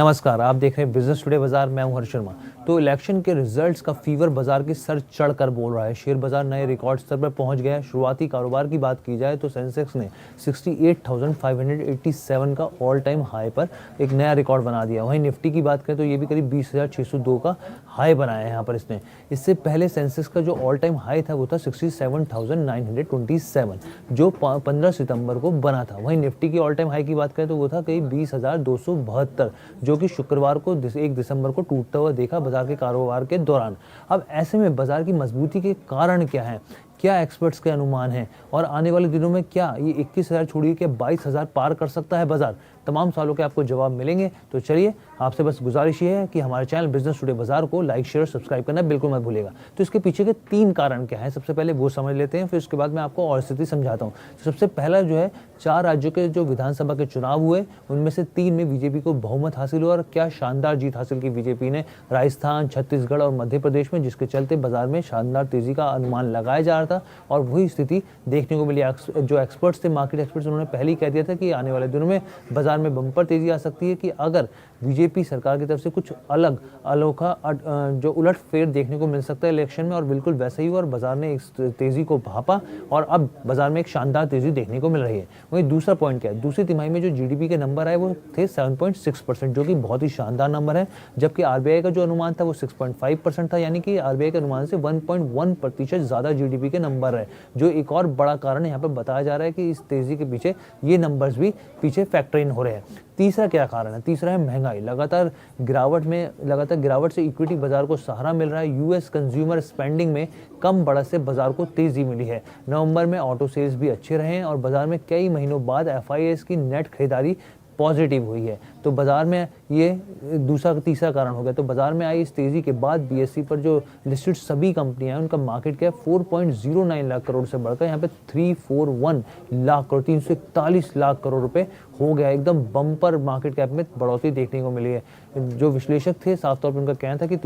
नमस्कार, आप देख रहे हैं बिजनेस टुडे बाजार। मैं हूं हर्ष शर्मा। तो इलेक्शन के रिजल्ट्स का फीवर बाजार की सर चढ़कर बोल रहा है। शेयर बाजार नए रिकॉर्ड स्तर पर पहुंच गया है। शुरुआती कारोबार की बात की जाए तो सेंसेक्स ने 68,587 का ऑल टाइम हाई पर एक नया रिकॉर्ड बना दिया। वहीं निफ्टी की बात करें तो ये भी करीब 20,602 का हाई बनाया है यहाँ पर इसने। इससे पहले सेंसेक्स का जो ऑल टाइम हाई था वो था 67,927, जो 15 सितंबर को बना था। वहीं निफ्टी की ऑल टाइम हाई की बात करें तो वो था करीब 20,272, जो कि शुक्रवार को 1 दिसंबर को टूटता हुआ देखा बाजार के कारोबार के दौरान। अब ऐसे में बाजार की मजबूती के कारण क्या है, क्या एक्सपर्ट्स के अनुमान हैं और आने वाले दिनों में क्या ये 21,000 छोड़िए कि 22,000 पार कर सकता है बाजार? तमाम सवालों के आपको जवाब मिलेंगे। तो चलिए, आपसे बस गुजारिश ये है कि हमारे चैनल बिजनेस टुडे बाजार को लाइक शेयर सब्सक्राइब करना बिल्कुल मत भूलिएगा। तो इसके पीछे के 3 कारण क्या है, सबसे पहले वो समझ लेते हैं, फिर उसके बाद मैं आपको और स्थिति समझाता हूँ। तो सबसे पहला जो है, 4 राज्यों के जो विधानसभा के चुनाव हुए उनमें से 3 में बीजेपी को बहुमत हासिल हुआ और क्या शानदार जीत हासिल की बीजेपी ने राजस्थान, छत्तीसगढ़ और मध्य प्रदेश में, जिसके चलते बाजार में शानदार तेजी का अनुमान लगाया जा रहा था और वही स्थिति देखने को मिली। जो एक्सपर्ट्स थे, मार्केट एक्सपर्ट्स, उन्होंने पहले ही कह दिया था कि आने वाले दिनों में बाजार में बम्पर तेजी आ सकती है कि अगर बीजेपी सरकार की तरफ से कुछ अलग अनोखा जो उलट फेर देखने को मिल सकता है इलेक्शन में, और बिल्कुल वैसे ही हुआ और बाजार ने इस तेजी को भापा और अब बाजार में एक शानदार तेजी देखने को मिल रही है। वहीं दूसरा पॉइंट क्या है, दूसरी तिमाही में जो जीडीपी के नंबर आए वो थे 7.6%, जो कि बहुत ही शानदार नंबर है, जबकि आरबीआई का जो अनुमान था वो 6.5% था, यानी कि आरबीआई के अनुमान से 1.1% ज्यादा जीडीपी के नंबर है, जो एक और बड़ा कारण यहाँ पर बताया जा रहा है कि इस तेजी के पीछे ये नंबर्स भी पीछे फैक्टर इन हो रहे हैं। तीसरा क्या कारण है, तीसरा है महंगाई। लगातार गिरावट से इक्विटी बाजार को सहारा मिल रहा है। यूएस कंज्यूमर स्पेंडिंग में कम बढ़त से बाजार को तेजी मिली है। नवंबर में ऑटो सेल्स भी अच्छे रहे हैं और बाजार में कई महीनों बाद एफआईआईस की नेट खरीदारी पॉजिटिव हुई है। तो बाजार में ये तीसरा कारण हो गया। तो बाजार में आई इस तेजी के बाद बीएसई पर जो लिस्टेड सभी कंपनियां हैं उनका मार्केट कैप 4.09 लाख करोड़ से बढ़कर यहाँ पे 341 लाख करोड़ 341 लाख करोड़ रुपए हो गया। एकदम बम्पर मार्केट कैप में बढ़ोतरी देखने को मिली है। जो विश्लेषक थे, साफ तौर पर उनका कहना था कि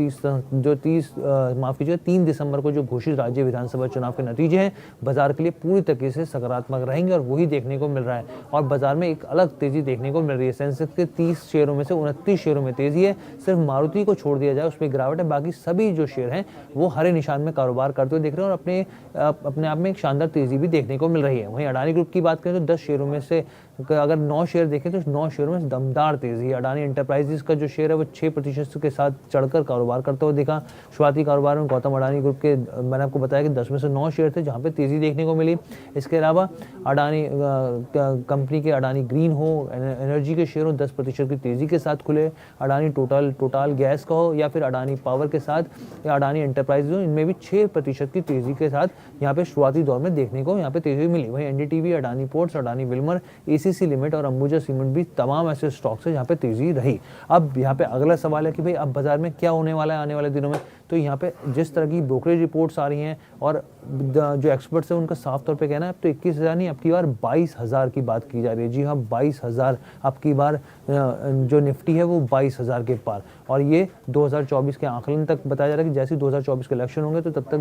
3 दिसंबर को जो घोषित राज्य विधानसभा चुनाव के नतीजे हैं बाजार के लिए पूरी तरीके से सकारात्मक रहेंगे और वही देखने को मिल रहा है और बाजार में एक अलग तेजी देखने को मिल रही है। सेंसेक्स के 30 शेयरों में से 29 शेयरों में तेजी है। सिर्फ मारुति को छोड़ दिया जाए उसमें गिरावट है, बाकी सभी जो शेयर हैं वो हरे निशान में कारोबार करते हुए दिख रहे हैं और अपने आप में एक शानदार तेजी भी देखने को मिल रही है। वहीं अडानी ग्रुप की बात करें तो 10 शेयरों में से अगर 9 शेयर देखें तो 9 शेयरों में दमदार तेजी है। अडानी एंटरप्राइजेस का जो शेयर है वो 6% के साथ चढ़कर कारोबार करते हुए दिखा। शुरुआती कारोबार में गौतम अडानी ग्रुप के, मैंने आपको बताया कि 10 में से 9 शेयर थे जहां पे तेजी देखने को मिली। इसके अलावा अडानी कंपनी के अडानी ग्रीन हो, एनर्जी के शेयरों 10% की तेजी के साथ खुले। अडानी टोटल गैस का हो या फिर अडानी पावर के साथ या अडानी एंटरप्राइजेस हो, इनमें भी 6% की तेजी के साथ यहाँ पे शुरुआती दौर में देखने को यहाँ पे तेजी मिली। वहीं NDTV, Adani ports, Adani Wilmer, ACC limit और अंबुजा सीमेंट भी तमाम ऐसे स्टॉक्स है जहाँ पे तेजी रही। अब यहाँ पे अगला सवाल है कि भाई अब बाजार में क्या होने वाला है आने वाले दिनों में। तो यहाँ पे जिस तरह की ब्रोकरेज रिपोर्ट्स आ रही हैं और जो एक्सपर्ट्स हैं उनका साफ तौर पे कहना है अब तो 21,000 नहीं, अब की बार 22,000 की बात की जा रही है। जी हाँ, 22,000 अब की बार जो निफ्टी है वो 22,000 के पार, और ये 2024 के आंकलन तक बताया जा रहा है कि जैसे 2024 के इलेक्शन होंगे तो तब तक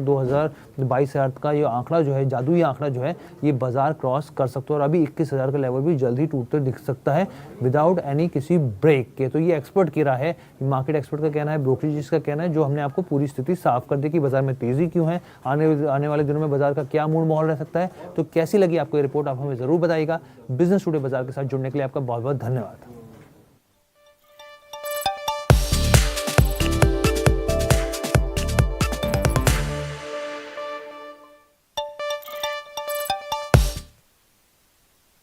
22,000 का ये आंकड़ा जो है, जादुई आंकड़ा जो है, ये बाजार क्रॉस कर सकता है और अभी 21,000 का लेवल भी जल्द ही टूटते दिख सकता है विदाउट एनी किसी ब्रेक के। तो ये एक्सपर्ट की राय है, मार्केट एक्सपर्ट का कहना है, ब्रोकरेज का कहना है, जो हमने आपको पूरी स्थिति साफ कर दी कि बाजार में तेजी क्यों है, आने वाले दिनों में बाजार का क्या मूड माहौल रह सकता है। तो कैसी लगी आपको ये रिपोर्ट, आप हमें जरूर बताइएगा। बिजनेस टुडे बाजार के साथ जुड़ने के लिए आपका बहुत बहुत धन्यवाद।